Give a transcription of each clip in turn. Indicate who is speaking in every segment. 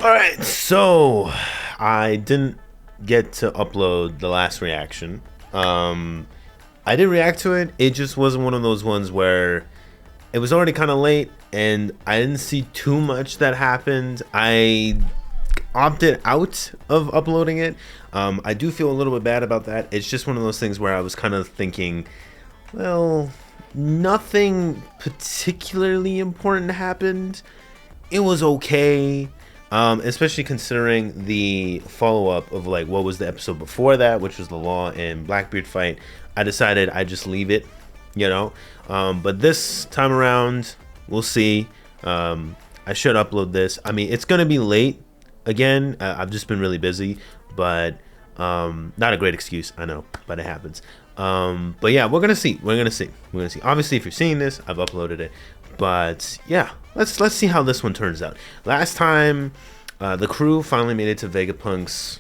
Speaker 1: All right, so I didn't get to upload the last reaction. Um, I did react to it. It just wasn't one of those ones where it was already kind of late and I didn't see too much that happened. I opted out of uploading it. I do feel a little bit bad about that. It's just one of those things where I was kind of thinking, well, nothing particularly important happened. It was okay. Especially considering the follow-up of like what was the episode before that, which was the Law and Blackbeard fight. I decided I'd just leave it, you know. But this time around, we'll see. I should upload this. I mean, it's gonna be late again. I've just been really busy, but not a great excuse, I know, but it happens. But yeah, we're gonna see. We're gonna see. We're gonna see. Obviously, if you're seeing this, I've uploaded it. But yeah, let's see how this one turns out. Last time, the crew finally made it to Vegapunk's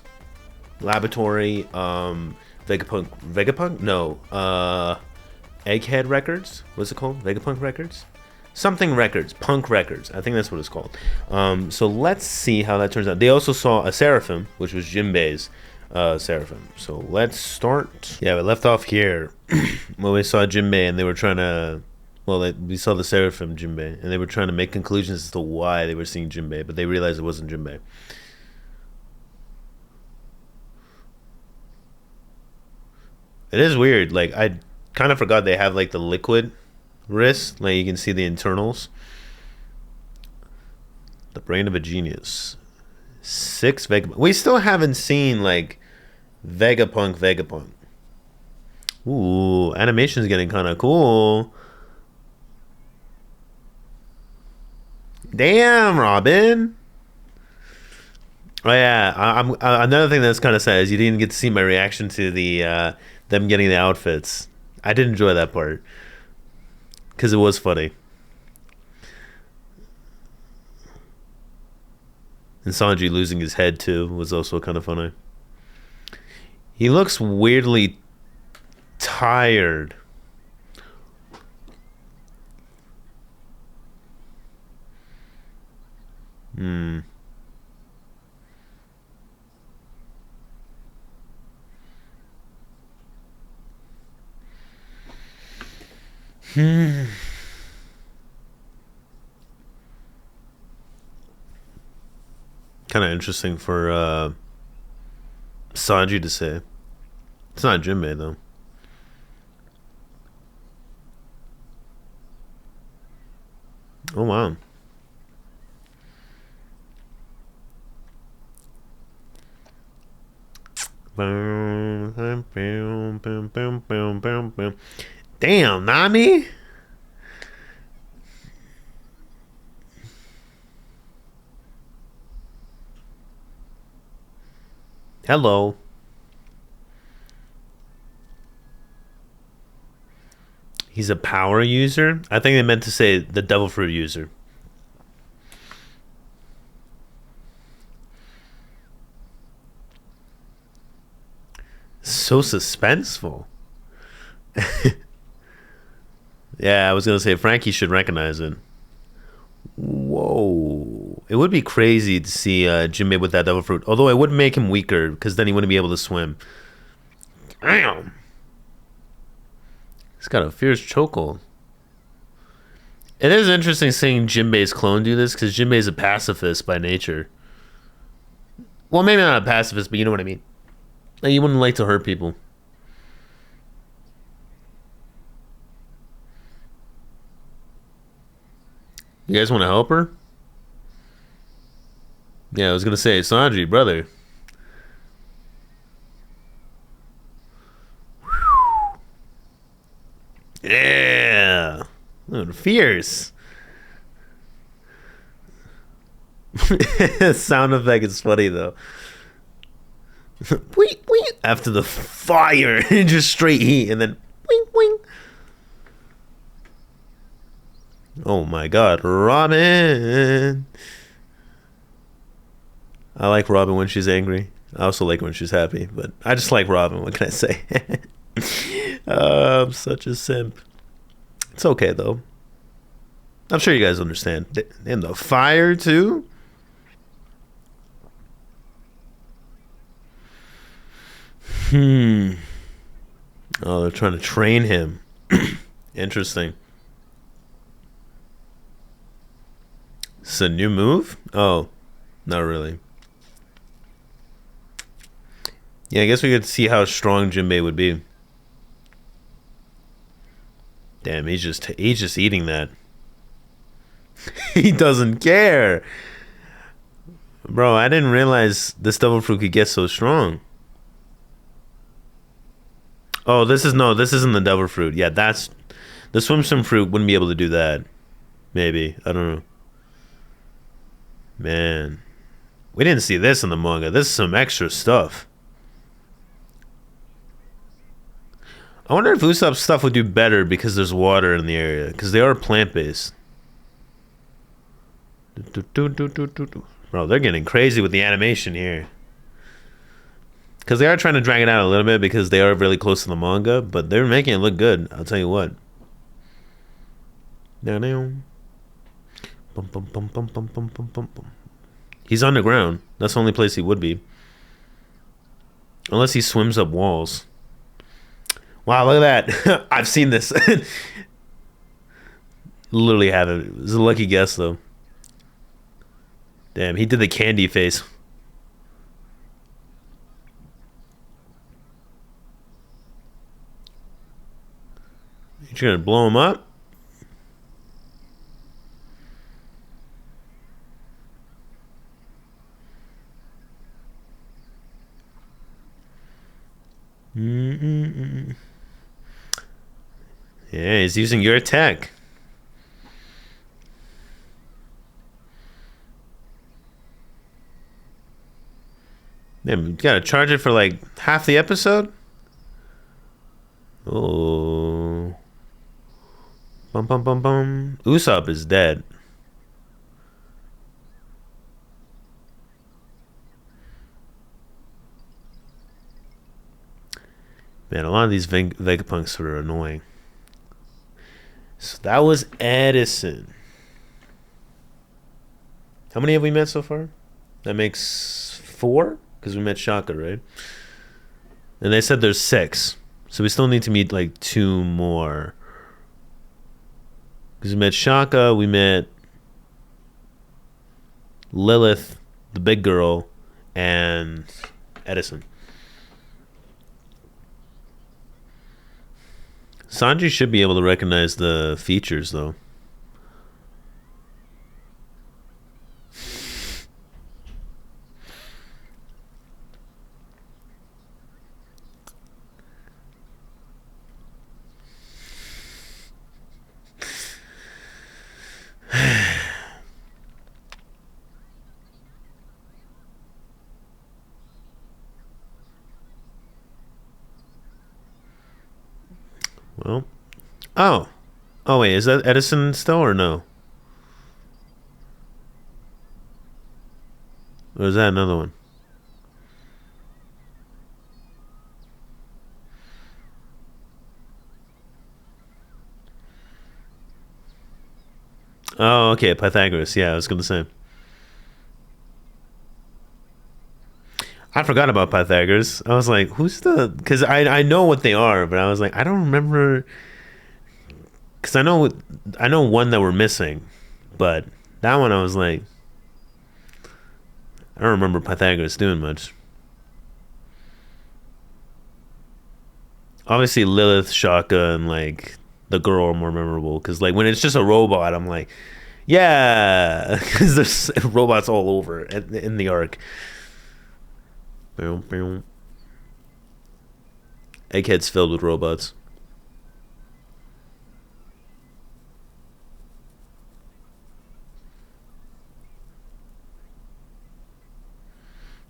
Speaker 1: laboratory. Vegapunk? No. Egghead Records? What's it called? Vegapunk Records? Something Records. Punk Records. I think that's what it's called. So let's see how that turns out. They also saw a Seraphim, which was Jimbei's Seraphim. So let's start. Yeah, we left off here when we saw Jimbei and they were trying to... Well, we saw the Seraphim Jimbei, and they were trying to make conclusions as to why they were seeing Jimbei, but they realized it wasn't Jimbei. It is weird. Like, I kind of forgot they have, like, the liquid wrist. Like, you can see the internals. The brain of a genius. 6 Vegapunk. We still haven't seen, like, Vegapunk. Ooh, animation's getting kind of cool. Damn, Robin. Oh yeah, I'm another thing that's kind of sad is you didn't get to see my reaction to the them getting the outfits. I did enjoy that part because it was funny. And Sanji losing his head too was also kind of funny. He looks weirdly tired. Hmm. Hmm. Kind of interesting for Sanji to say. It's not Jinbei though. Oh wow. Damn, Nami. Hello. He's a power user? I think they meant to say the devil fruit user. So suspenseful. Yeah, I was gonna say Frankie should recognize it. Whoa. It would be crazy to see Jimbei with that devil fruit. Although it would make him weaker, because then he wouldn't be able to swim. Damn. He's got a fierce chokehold. It is interesting seeing Jinbei's clone do this, because Jinbei's a pacifist by nature. Well, maybe not a pacifist, but you know what I mean. Like, you wouldn't like to hurt people. You guys want to help her? Yeah, I was gonna say, Sanji, brother. Yeah. Look, fierce. Sound effect is funny though. Wait, wait. After the fire, just straight heat, and then wing, wing. Oh my God, Robin. I like Robin when she's angry. I also like when she's happy, but I just like Robin. What can I say? I'm such a simp. It's okay though. I'm sure you guys understand. In the fire too. Hmm. Oh, they're trying to train him. Interesting. It's a new move? Oh, not really. Yeah, I guess we could see how strong Jimbei would be. Damn, he's just eating that. He doesn't care. Bro, I didn't realize this devil fruit could get so strong. Oh, this isn't the devil fruit. Yeah, that's the swim fruit wouldn't be able to do that. Maybe. I don't know. Man. We didn't see this in the manga. This is some extra stuff. I wonder if Usopp's stuff would do better because there's water in the area. Because they are plant based. Bro, they're getting crazy with the animation here. Because they are trying to drag it out a little bit because they are really close to the manga, but they're making it look good. I'll tell you what. He's underground. That's the only place he would be. Unless he swims up walls. Wow, look at that. I've seen this. Literally have it. It was a lucky guess, though. Damn, he did the candy face. You're gonna blow him up? Mm-mm-mm. Yeah, he's using your tech. Damn, you gotta charge it for like half the episode? Oh. Bum bum bum bum. Usopp is dead. Man, a lot of these Vegapunks are annoying. So that was Edison. How many have we met so far? That makes 4? Because we met Shaka, right? And they said there's 6. So we still need to meet like 2 more. Because we met Shaka, we met Lilith, the big girl, and Edison. Sanji should be able to recognize the features, though. Well, oh, oh wait, is that Edison still or no? Or is that another one? Oh, okay, Pythagoras. Yeah, I was gonna say. I forgot about Pythagoras. I was like, who's the? Because I know what they are, but I was like, I don't remember. Because I know one that we're missing, but that one I was like, I don't remember Pythagoras doing much. Obviously, Lilith, Shaka, and like the girl are more memorable. Because like when it's just a robot, I'm like, yeah, because there's robots all over in the arc. Egghead's filled with robots.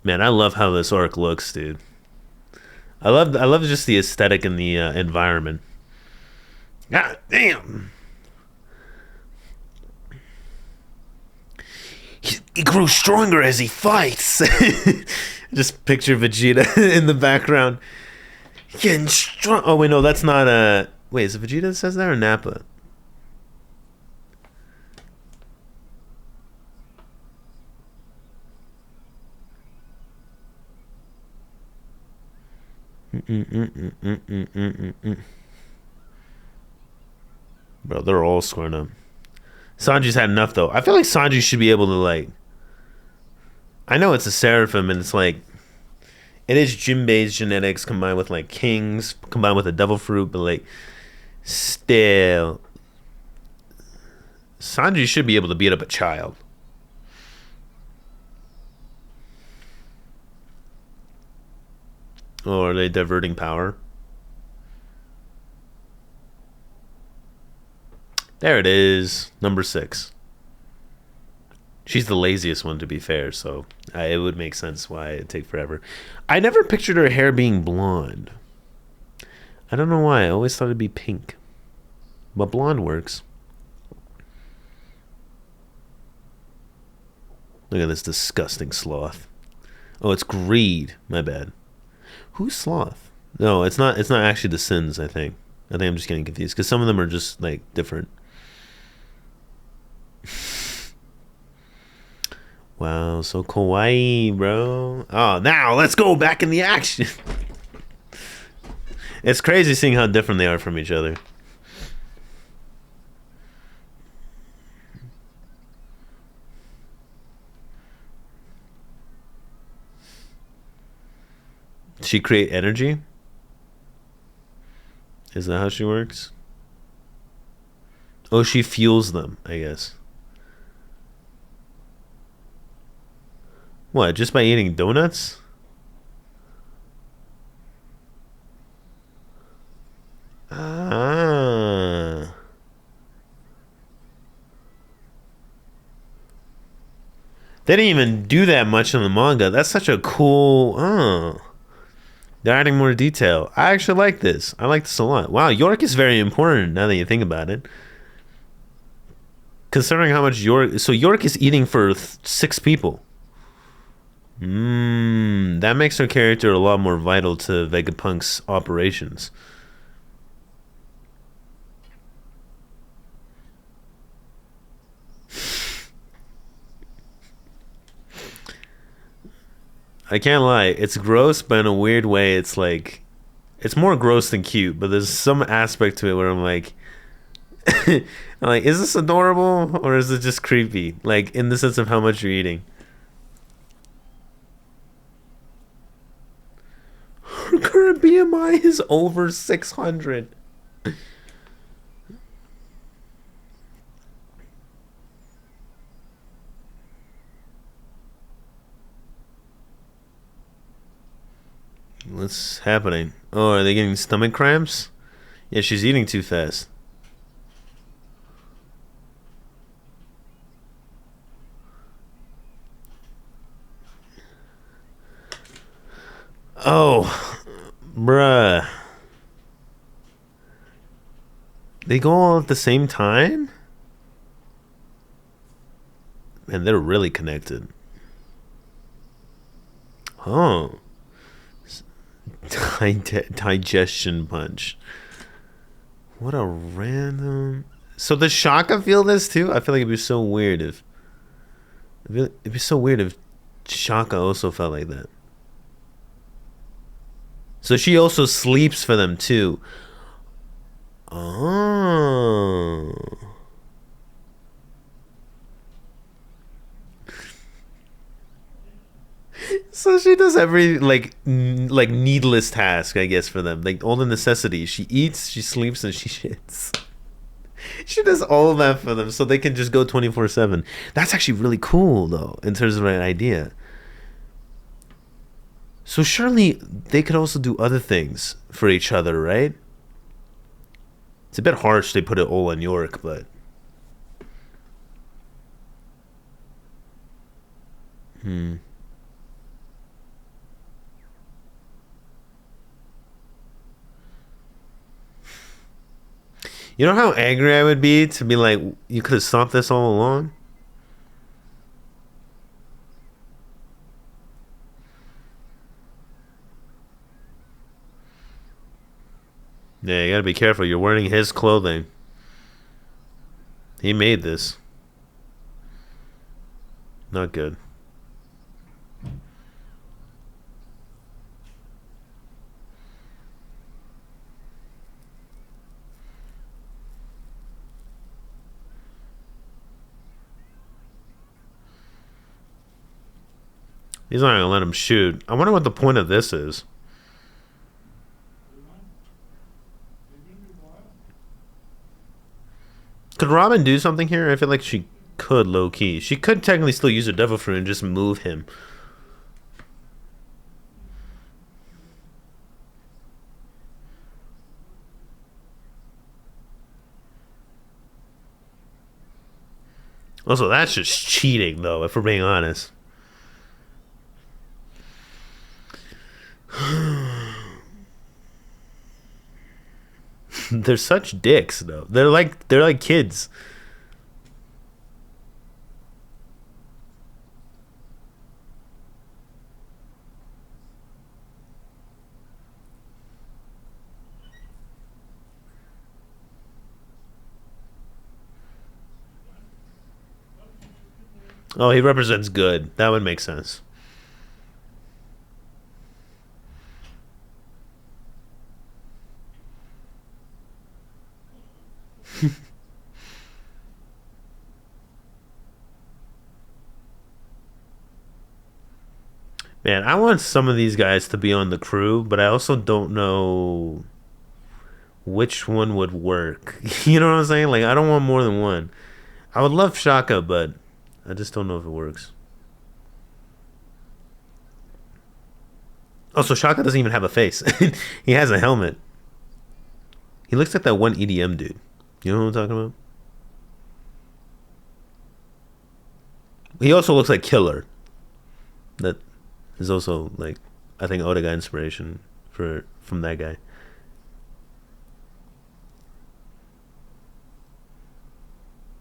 Speaker 1: Man, I love how this arc looks, dude. I love just the aesthetic and the environment. God damn. He grew stronger as he fights. Just picture Vegeta in the background. Getting strong. Oh wait, no, that's not a. Wait, is it Vegeta that says that or Nappa? Bro, they're all scoring up. Sanji's had enough though. I feel like Sanji should be able to like. I know it's a Seraphim and it's like it is Jimbei's genetics combined with like King's combined with a devil fruit, but like still, Sanji should be able to beat up a child. Or are they diverting power? There it is, number 6. She's the laziest one, to be fair, so it would make sense why it'd take forever. I never pictured her hair being blonde. I don't know why. I always thought it'd be pink. But blonde works. Look at this disgusting sloth. Oh, it's greed. My bad. Who's sloth? No, it's not. It's not actually the sins. I think I'm just getting confused because some of them are just like different. Wow, so kawaii, bro. Oh, now let's go back in the action. It's crazy seeing how different they are from each other. Does she create energy? Is that how she works? Oh, she fuels them, I guess. What, just by eating donuts? Ah. They didn't even do that much in the manga. That's such a cool... Oh. They're adding more detail. I actually like this. I like this a lot. Wow, York is very important now that you think about it. Considering how much York... So York is eating for 6 people. That makes her character a lot more vital to Vegapunk's operations. I can't lie, it's gross, but in a weird way, it's like it's more gross than cute. But there's some aspect to it where I'm like, I'm like, is this adorable or is it just creepy? Like in the sense of how much you're eating. Her current BMI is over 600. What's happening? Oh, are they getting stomach cramps? Yeah, she's eating too fast. Oh, bruh. They go all at the same time? Man, they're really connected. Oh. Digestion punch. What a random... So does Shaka feel this too? I feel like it'd be so weird if... It'd be so weird if Shaka also felt like that. So she also sleeps for them too. Oh. So she does every like needless task, I guess, for them. Like all the necessities. She eats, she sleeps, and she shits. She does all of that for them so they can just go 24/7. That's actually really cool though, in terms of an idea. So surely they could also do other things for each other, right? It's a bit harsh they put it all on York, but you know how angry I would be to be like, you could have stopped this all along? Yeah, you gotta be careful. You're wearing his clothing. He made this. Not good. He's not gonna let him shoot. I wonder what the point of this is. Could Robin do something here? I feel like she could, low key. She could technically still use her devil fruit and just move him. Also, that's just cheating, though, if we're being honest. They're such dicks, though. They're like kids. Oh, he represents good. That would make sense. Man, I want some of these guys to be on the crew, but I also don't know which one would work. You know what I'm saying? Like, I don't want more than one. I would love Shaka, but I just don't know if it works. Also, Shaka doesn't even have a face. He has a helmet. He looks like that one EDM dude. You know what I'm talking about? He also looks like Killer. That is also like, I think Oda got inspiration from that guy.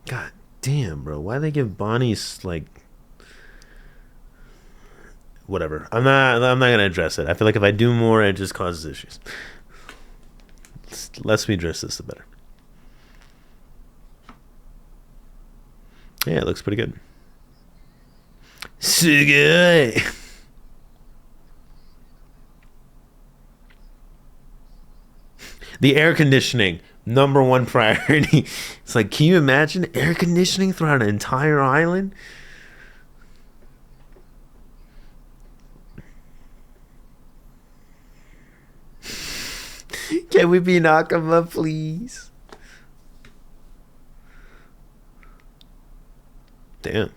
Speaker 1: God damn, bro. Why they give Bonnie's like whatever? I'm not gonna address it. I feel like if I do more, it just causes issues. Less we address this, the better. Yeah, it looks pretty good. Sugoi. The air conditioning, number one priority. It's like, can you imagine air conditioning throughout an entire island? Can we be Nakama, please? Damn.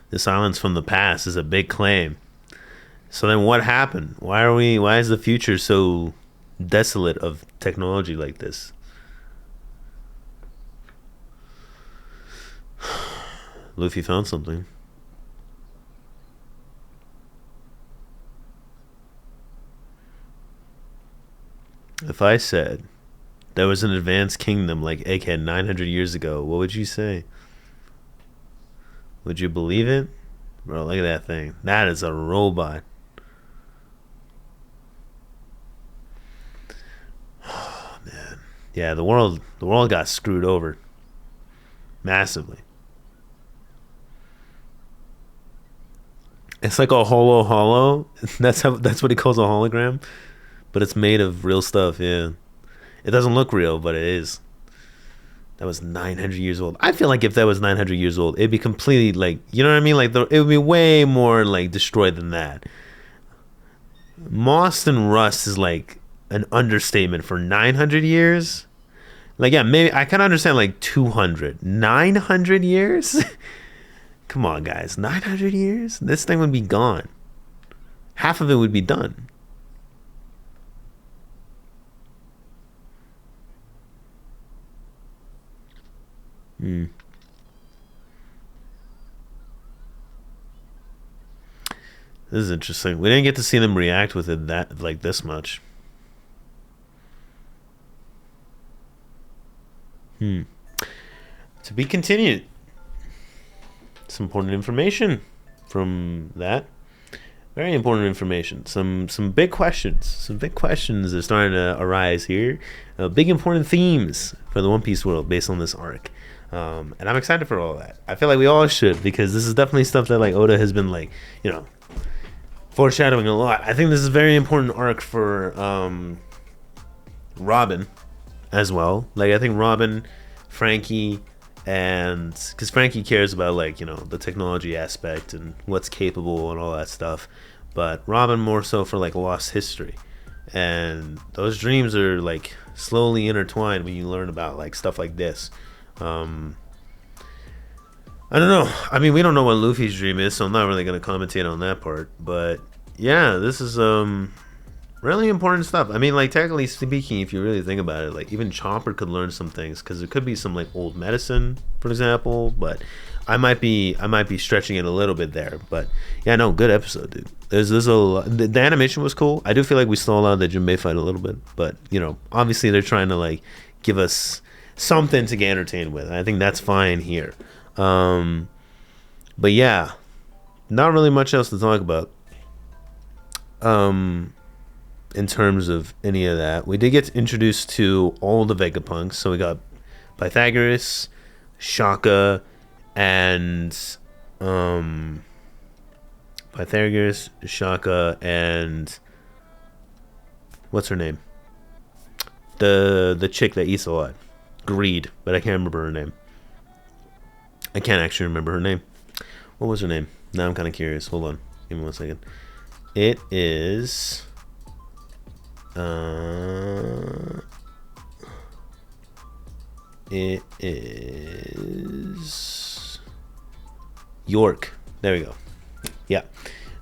Speaker 1: This island's from the past is a big claim. So then what happened? Why is the future so desolate of technology like this? Luffy found something. If I said there was an advanced kingdom like Egghead 900 years ago, what would you say? Would you believe it? Bro, look at that thing. That is a robot. Oh, man. Yeah, the world got screwed over. Massively. It's like a holo. That's what he calls a hologram. But it's made of real stuff, yeah. It doesn't look real, but it is. That was 900 years old. I feel like if that was 900 years old, it'd be completely like, you know what I mean? Like it would be way more like destroyed than that. Moss and rust is like an understatement for 900 years. Like, yeah, maybe I can understand like 200. 900 years? Come on, guys. 900 years? This thing would be gone. Half of it would be done. Hmm. This is interesting. We didn't get to see them react with it that like this much. Hmm. To be continued. Some important information from that. Very important information. Some big questions. Some big questions are starting to arise here. Big important themes for the One Piece world based on this arc. And I'm excited for all of that. I feel like we all should, because this is definitely stuff that like Oda has been like, foreshadowing a lot. I think this is a very important arc for Robin. as well. Like I think Robin, Frankie, and because Frankie cares about like the technology aspect and what's capable and all that stuff, but Robin more so for like lost history, and those dreams are like slowly intertwined when you learn about like stuff like this. Um, I don't know. I mean, we don't know what Luffy's dream is, so I'm not really gonna commentate on that part. But yeah, this is really important stuff. I mean, like technically speaking, if you really think about it, like even Chopper could learn some things because there could be some like old medicine, for example. But I might be stretching it a little bit there. But yeah, no, good episode, dude. There's the animation was cool. I do feel like we stole out the Jimbei fight a little bit, but obviously they're trying to like give us something to get entertained with. I think that's fine here. But yeah, not really much else to talk about. In terms of any of that, we did get introduced to all the Vegapunks. So we got Pythagoras, Shaka, and Pythagoras, Shaka, and what's her name? The chick that eats a lot, Greed, but I can't remember her name. I can't actually remember her name. What was her name? Now I'm kind of curious. Hold on. Give me 1 second. It is... it is... York. There we go. Yeah.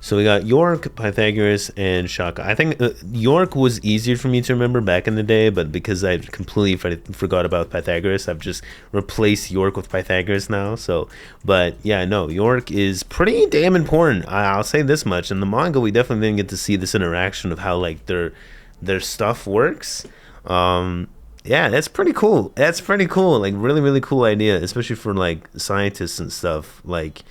Speaker 1: So we got York, Pythagoras, and Shaka. I think York was easier for me to remember back in the day, but because I completely forgot about Pythagoras, I've just replaced York with Pythagoras now. So, but yeah, no, York is pretty damn important. I'll say this much. In the manga, we definitely didn't get to see this interaction of how like their stuff works. Yeah, that's pretty cool. That's pretty cool. Like really, really cool idea, especially for like scientists and stuff. Like,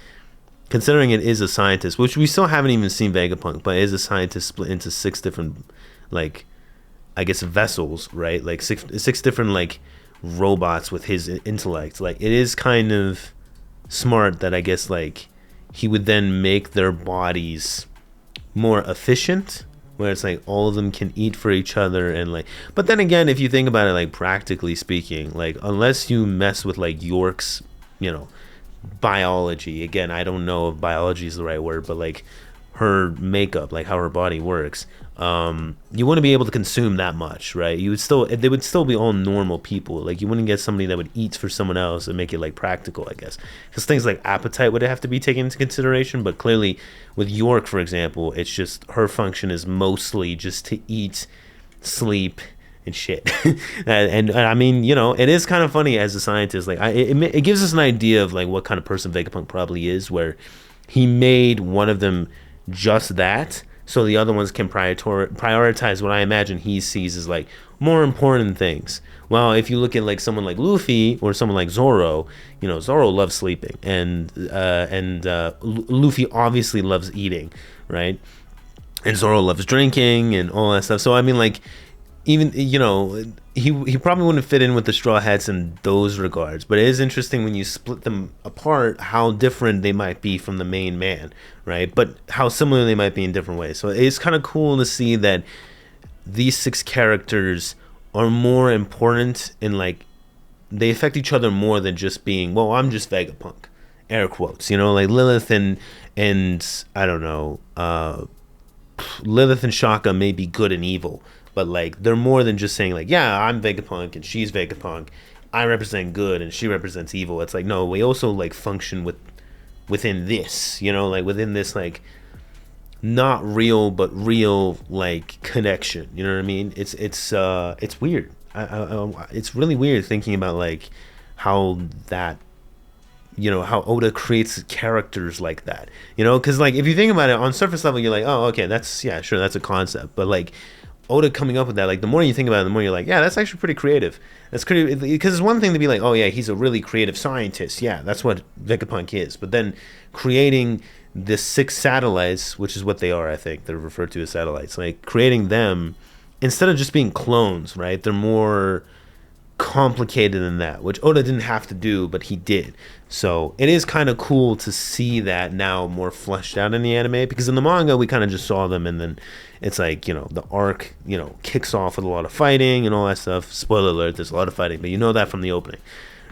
Speaker 1: considering it is a scientist, which we still haven't even seen Vegapunk, but it is a scientist split into 6 different, like, I guess vessels, right? Like six different like robots with his intellect. Like it is kind of smart that I guess like he would then make their bodies more efficient, where it's like all of them can eat for each other and like. But then again, if you think about it, like practically speaking, like unless you mess with like York's, biology, again, I don't know if biology is the right word, but like her makeup, like how her body works, you wouldn't be able to consume that much, right? They would still be all normal people. Like you wouldn't get somebody that would eat for someone else and make it like practical, I guess, because things like appetite would have to be taken into consideration. But clearly with York, for example, it's just her function is mostly just to eat, sleep, and shit. and I mean, it is kind of funny as a scientist. Like, it gives us an idea of like what kind of person Vegapunk probably is, where he made one of them just that, so the other ones can prioritize what I imagine he sees as like more important things. Well, if you look at like someone like Luffy or someone like Zoro, Zoro loves sleeping, and Luffy obviously loves eating, right? And Zoro loves drinking and all that stuff. So I mean, like, even he probably wouldn't fit in with the Straw Hats in those regards, but it is interesting when you split them apart how different they might be from the main man, right? But how similar they might be in different ways. So it's kind of cool to see that these 6 characters are more important in like they affect each other more than just being, well, I'm just Vegapunk, air quotes, like Lilith and I don't know, Lilith and Shaka may be good and evil, but like they're more than just saying like, yeah, I'm Vegapunk and she's Vegapunk, I represent good and she represents evil. It's like, no, we also like function within this, like within this like not real but real like connection. You know what I mean? It's weird. It's really weird thinking about like how that, how Oda creates characters like that, because like if you think about it on surface level, you're like, oh, okay, that's, yeah, sure, that's a concept, but like Oda coming up with that, like the more you think about it, the more you're like, yeah, that's actually pretty creative. That's creative, because it's one thing to be like, oh yeah, he's a really creative scientist, yeah, that's what Vegapunk is, but then creating the 6 satellites, which is what they are, I think they're referred to as satellites, like creating them instead of just being clones, right? They're more complicated than that, which Oda didn't have to do, but he did. So it is kind of cool to see that now more fleshed out in the anime, because in the manga we kind of just saw them, and then it's like, you know, the arc, you know, kicks off with a lot of fighting and all that stuff. Spoiler alert, there's a lot of fighting, but you know that from the opening,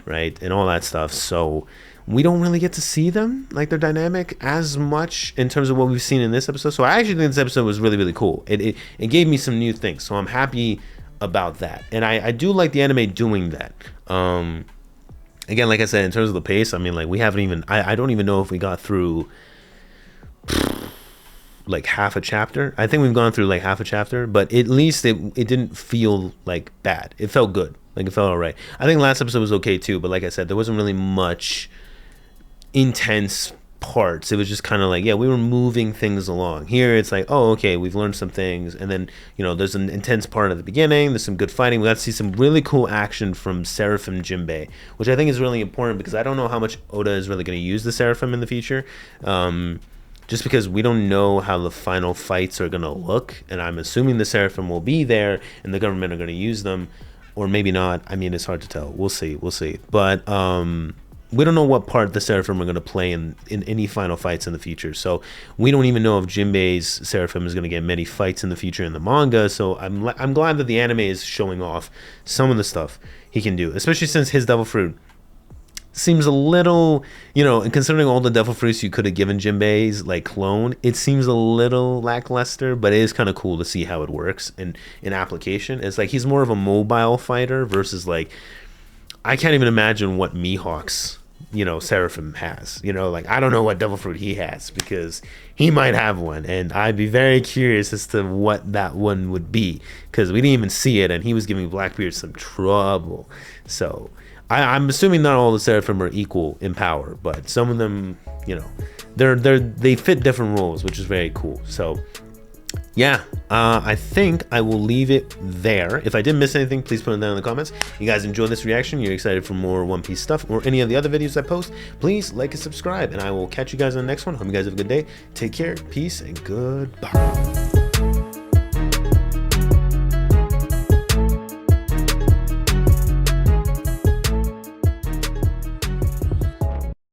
Speaker 1: right? And all that stuff. So we don't really get to see them, like their dynamic, as much in terms of what we've seen in this episode. So I actually think this episode was really, really cool. It gave me some new things, so I'm happy about that, and I do like the anime doing that. Again, like I said, in terms of the pace, I mean, like, we haven't even, I don't even know if we got through like half a chapter. I think we've gone through like half a chapter, but at least it didn't feel like bad. It felt good, like it felt all right. I think last episode was okay too, but like I said, there wasn't really much intense parts. It was just kind of like, yeah, we were moving things along. Here it's like, oh, okay, we've learned some things, and then, you know, there's an intense part at the beginning, there's some good fighting, we got to see some really cool action from Seraphim Jimbei, which I think is really important, because I don't know how much Oda is really going to use the Seraphim in the future, just because we don't know how the final fights are going to look, and I'm assuming the Seraphim will be there and the government are going to use them, or maybe not. I mean, it's hard to tell. We'll see, but we don't know what part the Seraphim are going to play in any final fights in the future. So we don't even know if Jimbei's Seraphim is going to get many fights in the future in the manga. So I'm glad that the anime is showing off some of the stuff he can do, especially since his Devil Fruit seems a little, you know, and considering all the Devil Fruits you could have given Jimbei's like clone, it seems a little lackluster, but it is kind of cool to see how it works in application. It's like he's more of a mobile fighter versus, like, I can't even imagine what Mihawk's, you know, Seraphim has. You know, like, I don't know what Devil Fruit he has, because he might have one, and I'd be very curious as to what that one would be, because we didn't even see it, and he was giving Blackbeard some trouble. So I'm assuming not all the Seraphim are equal in power, but some of them, you know, they fit different roles, which is very cool. So yeah, I think I will leave it there. If I did miss anything, please put it down in the comments. You guys enjoyed this reaction, you're excited for more One Piece stuff, or any of the other videos I post, please like and subscribe, and I will catch you guys on the next one. Hope you guys have a good day. Take care, peace, and goodbye.